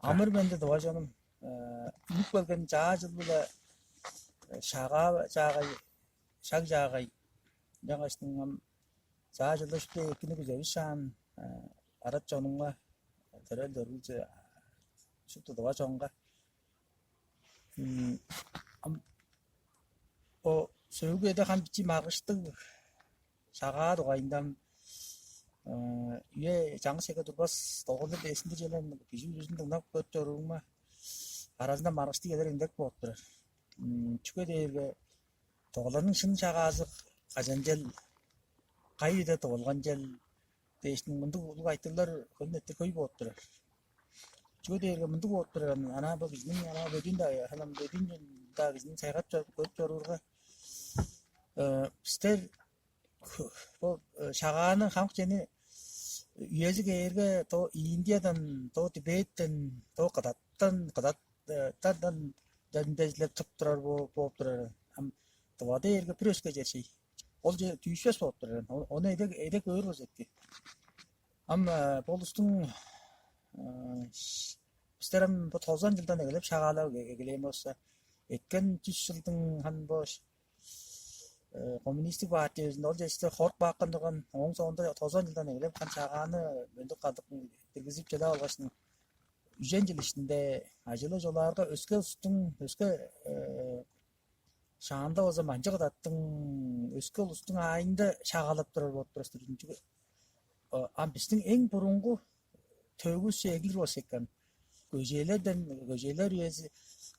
Amır bende de var canım. İlk belgen cağacılığı şağa cağay şag cağay жаңаштың cağacılığı işte ekini güzel şan arat canınla terel dörülce şuttu da var canınga o söğüge de ham biçi mağıştı şağa doğayından üye 장세가 durбас doğulu besinde jelen bizi yüzünde unak köp jorugma арасында маргышты келер индек болуп турар. Чүгө дээрге тоголордун шын шагаасы кажан жел кайда тоголгон жел дейшнин мындык улуг айтылар көннетте көй болуп турар. Чүгө дээрге мындык болуп турар. Ана бу биздин ана бөдүн да халам бөдүн да биздин сайгап көп жорурга бизтер бу шагааны хамк жени үйөзү кээрге то Индиядан то Тибеттен то Кадаттан дәндәзләп тып турар болуп турар. Һәм товады эрге преске жершей. Ол же түйшөс болуп турар. Оны эдек өөр болсетти. Һәм болустун бистерем бу 90 жылдан эгелеп шагалап эгелем болса, эткен 100 жылдын хан бош коммунистик партиясында ол жерде хорт бакындыгын 10 соонда 90 жылдан эгелеп хан шагааны мөндүк кадык киргизип жада алгачтын Yüzen yıl içinde acılı yollarda öske şahanda o zaman cıgıdattın öske ulustun ayında şağalıp durur bolup turasты. Çünkü bizden en burungu tөгүс egil olsekken göjeler üyesi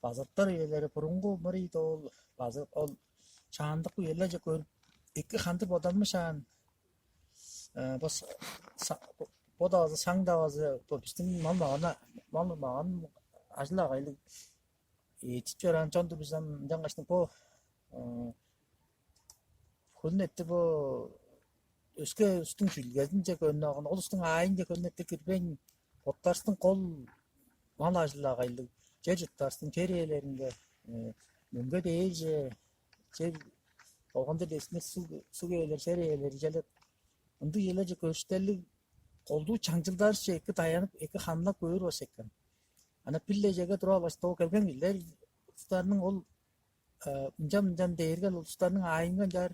bazatlar üyeleri burungu mırıydı ol şahandık üyeler je görüp iki handır bodalmışan bu da azı sang da azı bu bizim malmağın ajla gaylı tipçören çandı bizim жаңаштың bu könnetti bu öske üstün şülgezin je könnagın ол üstün ayın je könnetti kirben ottarsın kol mal ajla gaylı je juttarsın kerelerinde mөнгө değil je olganda desine su gelir sereler jele ынды еле же көрүштерлик колдуу чаңжылдарчы эки таянып эки хамлап көөр болсо экен. Ана пилле жерге тура баштоо келген элер устарынын ол мынжам дээрген устарынын айынган жар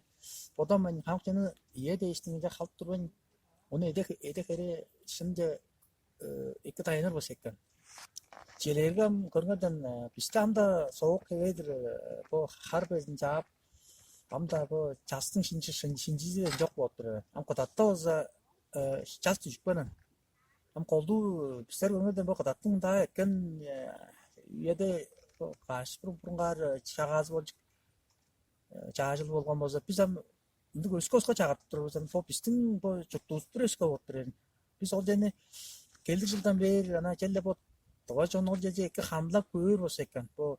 одан мен хамкчаны ие дейштиңде калып турбан оны эдек эре шынжы эки таяныр болсо экен. Желерге көргөндөн бизде анда соок кебедир бу хар безин жаап амда бу жастын шинжиси жок болуп турат. Ам кадатта болсо жас түшүкпөнөн. Ам колду биздер көргөндөн бу кадаттын да экен үйөдө каш бурунгар чагаз болчу жаажыл болгон болсо биз ам мынды өскөскө чагыртып турбуз. Бу биздин бу жуктубуз өскө болуп турат. Биз ол жерни келди жылдан бери ана келе бу тоо жонол жерде эки хамлап көөр болсо экен. Бу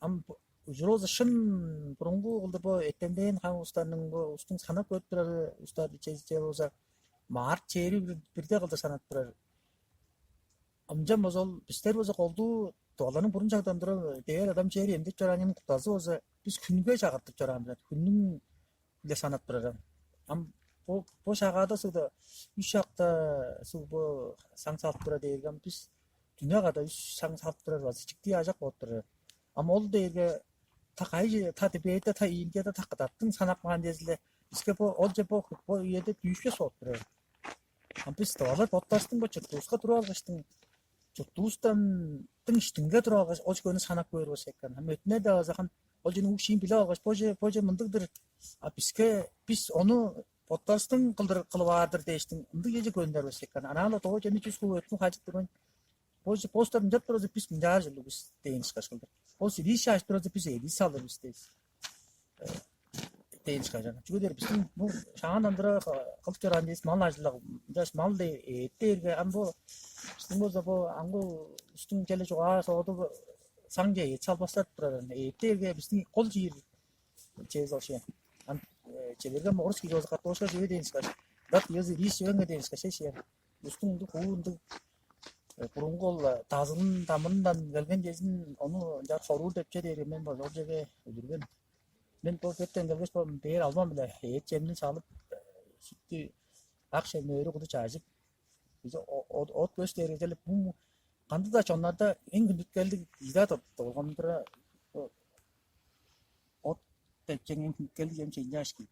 ам Ujuroza şın burungu oldu bu etenden ham ustanın bu ustun sanap koyup turar ustar içe olsa mart çeri birde kaldı sanat turar. Amcam bozol bizler boza oldu doğalanın burun çaktan durar değer adam çeri emde çoranın kutası olsa biz künge çakattık çoranlar künün de sanat turar. Am bu şagada suda üç şakta su bu sangsalt turar değergen biz dünyada üç sangsalt turar var çıktı acak ot turar. Ama ol değerge ta kayıcı, ta Tibet'te, ta India'da ta Kadattın sanat mühendisliği. İşte bu, olca bu üyede büyüşe soğutturuyor. Ama biz de alır, bottarsın bu çıktığızda duralmıştın. Çıktığızdan iştinge duralmış, olca gönü sanat koyur olsa ekran. Hem ötüne de azakın, olcanın uşayın bile almış, boca mındıktır. Biz onu bottarsın kılı vardır değiştin. Mındık gece gönder olsa ekran. Anağla doğu cennet yüz kuvvet ötünü hacık durmayın. Postların cep durası biz milyar yıllık biz değiniş kaçıldır. O sürüş açtırası biz eğlisi alır bizdeyiz. Değiniş kaçılır. Çünkü bizim bu şahanandıra kılık gören deyiz mal acılık. Mal da ettirge. Ama bu üstün boza bu angu üstün gele çok ağır soğudu sangye çal basar durarın. Ettirge bizim kol jir çeyiz o şey. Ama çevirge mi orası gidiyoruz katı olsa şey değiniş kaçılır. Dat yazı riş yönge değiniş kaçılır. Üstün kuğundu burungu тазынын тамырынан келген кезин ону жар хоруу деп жер мен бол ол жерге өлүргөн. Мен бул кеттен келгеч бер алмам эле эт жемин салып сүттү ак шемнөөрү куду чажып Bize ot göstergeleri bu kandı da çonlarda en gündüz geldi idat olgandıra ot тәпчеңен келді жем чейін ашки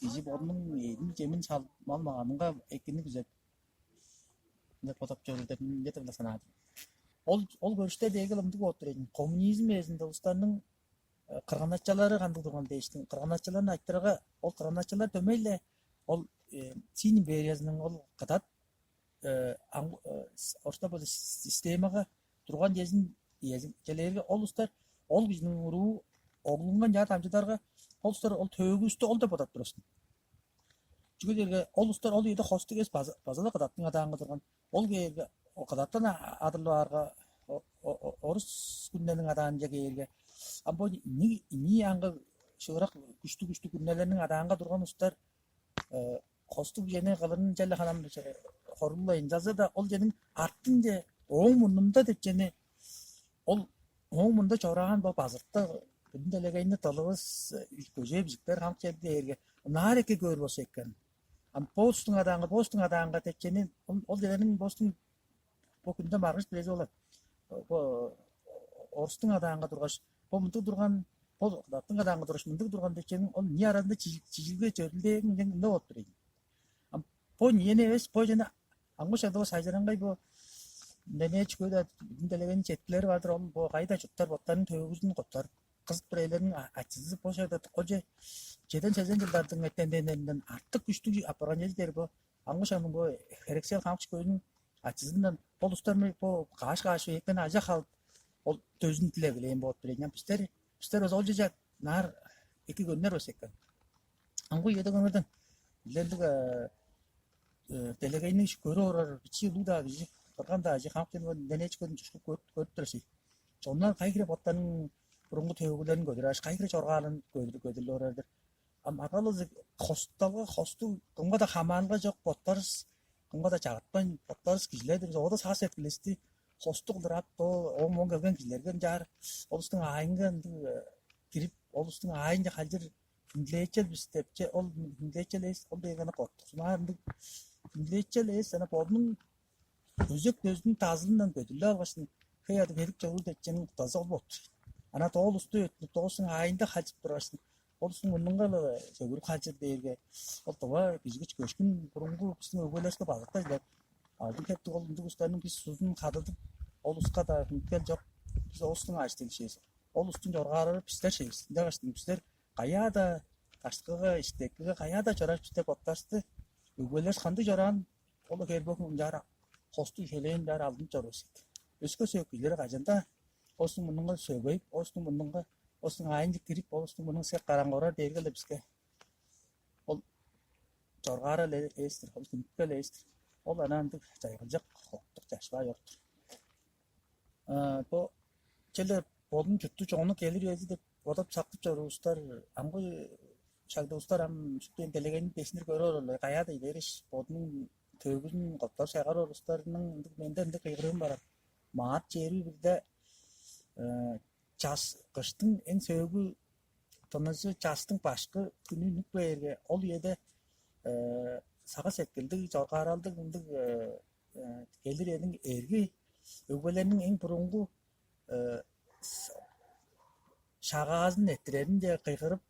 изи борның едін жемін салмалмағаныңға екені күзет не потап жүрдеп не тыңда санады ол көрүштө деги ылымдык отур эдин коммунизм эзинде улустардын кыргынатчылары кандай турган дейиштин кыргынатчылардын айттырыгы ол кыргынатчылар төмөйле ол Син империясынын ол катат орто бул системага турган жезин желерге ол улустар ол биздин уруу оглунган жаат амжыдарга ол улустар ол төөгүстү ол деп атап турасың чүгү жерге ол улустар ол үйдө хостук эс базада кадаттын атааңга турган ол кээге кадаттан адырлаарга орус күннеринин атаан жегерге амбо ни анга шыгырак күчтүү күннелеринин атаанга турган улустар хостук жене калырын желе ханам хорулайын жаза да ол женин арттын же оң мурнунда деп жене ол оң мурнунда чораган бо базыртта күнделегейни талыбыз көже бизиктер хамк жердерге наареке көрүп болсо экен постуң адааңга течени ол жеренин постуң бу күндө маргыш билеже болот орустун адааңга тургаш бу мынтык турган бул кадаттын адааңга тургаш мынтык турган течени ол не арасында чижилге чөрүлдеген эмне болуп тур бу нене эмес бу жана аңгушада сайжарангай бу нене чүгөдө күнделеген четтилери бардыр ол бу кайда жуттар боттарын төөгүздүн коттор кыз бирейлерин ачызып бошойдо коже жеден сезен жылдардын эттенденеринен артык күчтүү апарган жердер бу аңгушанын бу эрексел камчы көзүнүн ачызынан болустар бу каш экен ажа калып ол төзүн тилеги элем болуп берген биздер ол жежа нар эки күндөр болсо экен аңгу едегөнөрдөн лелдик делегейни көрө орор бичи луда бижи кырганда ажы камчын денечкөн жушкуп көрүп турасың жоннан кайкире боттарын бурунку төөгүлөрүн көдүрөш кайкире чоргаалын көдүрлө орордур акалы хосту кымга да хамаанга жок боттарыз кымга да жагытпайын боттарыз кижилердир оода саас эткилести хосту кылдырап оң келген кижилерге жаар олустун айынга кирип олустун айынга калжыр инглечел бистеп же ол инглечел эс ол дегени коттусунаа инглечел эс жана бодун өзөк көздүн тазылынан көдүрлө алгачтын кыяды берип жолу деченин таза болботту ана тоолусту тоосун айында калжып турасың олустун мурнунга сөгүрүп калжыр дээрге ол тоба бизгич көчкүн бурунку биздин өгөйлөргө базыкта илеп алдын кепти колунду устардын биз сузун кадытып ол уска да мүмкүн жок биз олустун ачтын ишебиз ол устун жоргаарып биздер шебиз дагачтын биздер каяда таштыкыга иштекиге каяда жораш деп отташты өгөйлөр кандай жоран ол кербөкүн жара хосту ишелейин жара алдын жорос өскө сөкүйлөр кажанда олустун мурнунга сөбөйүп олустун мурнунга олустун айынды кирип олустун мурнун сек караңгыра дээрге эле бизге ол жоргаара эле эстир ол күнүккө эле эстир ол анандык жайгылжак хоктук жашпай оруптур бу желе бодун жутту чоңну келир эзи деп бодоп сактып жорубуздар аңгы шагдыбыздар сүттен делегенин бесинир көрөр эле каяда илериш бодунун төөгүн коттор сайгар орустардын менде эмне кыйгырыгым бар маат жери бирде жаз кыштын эң сөөгү тоносу жаздын башкы күнү нүк берге ол жерде сага секилди жоргааралды мындык келир элин эрги өгөлөрүнүн эң бурунку шагаазын эттирерин же кыйгырып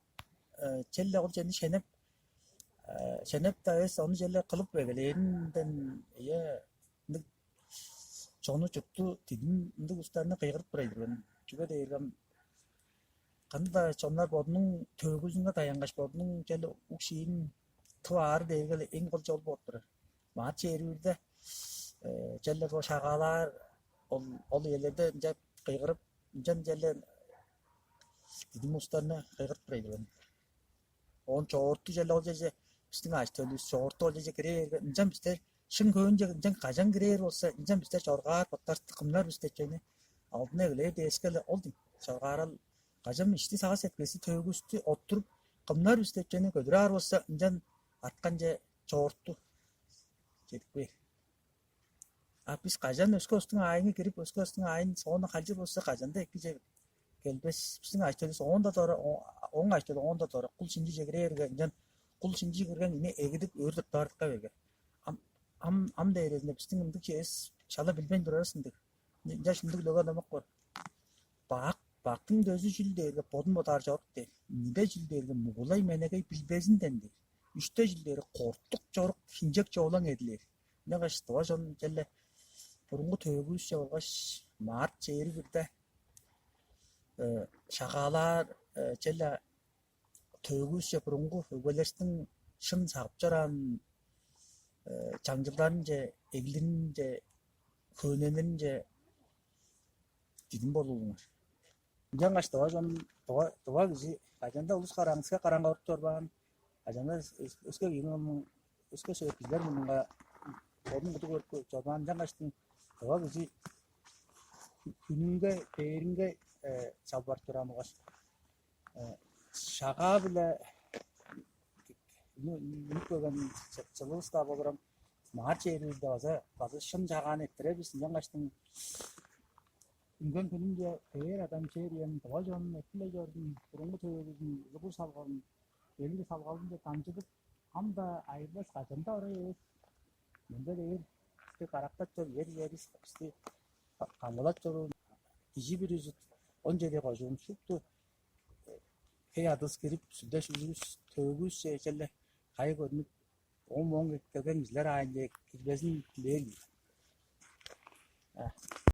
желе ол жерди шенеп да эс ону желе кылып бегелеринден чону чупту тидин мындык устарына кыйгырып турайдыр чүгө дегем кандай чоннар бодунун төөгүзүнгө таянгаш бодунун желе укшийин туары дегеле эң кол жол болуп турар маат жерибирде желе бо шагаалар ол элерде жеп кыйгырып желе тидин устарына кыйгырып турайдыр он чогорту желе ол жерде биздин ачтөлүбүз чогорту ол жерде кирер биздер шын көөн же кажан кирер болсо биздер жоргаар боттар тыкымдар бизде жени алдына эле дескеле ол жоргаарал кажан ишти сага сеткеси төөгүстү оттуруп кымдар бизде жени көдүрөр болсо арткан же чогорту жетпей биз кажан өскөстүн айына кирип өскөстүн айын соона калжыр болсо кажанда эки же келбес биздин ачтөлүбүз оңдо туура оң ачтөлү оңдо туура кул шинжи же кирерге кул шинжи кирген ине эгидип өрдөп бардыкка берген am değerinde bizden ımdık kes çala bilben durasındık. Yaşındık loga demek var. Baktın gözü jildeğe bodun botar çok değil. Nide jildeğe muğulay menegey bilbezinden değil. Üçte jildeğe korktuk çoruk hinecek çoğulan edilir. Ne kaç doğa son celle burungu tövgüs yavaş mart çeyri bir de şakalar celle tövgüs ya burungu ögelersin şın sapçaran 장집단제, 애기린제, 그네는제 디dim bolulur. Jangaş doğa bizi ajanda ulus karangıska karanga ortorban ajanda öske yingam öske söylediler bunga onun kutu çoban jangaştın doğa bizi gününge değeringe çalbar turamıgaş şaga bile nüklegan çalısta bogram March Eylül'de bazı şım jagan ettire biz jangaştın Üngen gününce eğer adam çeyreğin doğacan etle gördüm, kurungu tövbüzün zıbır salgalım, elini salgalım diye tamcıdık. Ham da ayrılmaz kaçında oraya Mende değil, işte karakter çor, yeri işte kangalat çor, kişi bir yüzü onca diye koşuyorum, şuttu. Hey adas kirip, südeş yüzüz, tövbüz şeylerle kayık önüp, on gektirgen bizler aynı, kirbesin değil.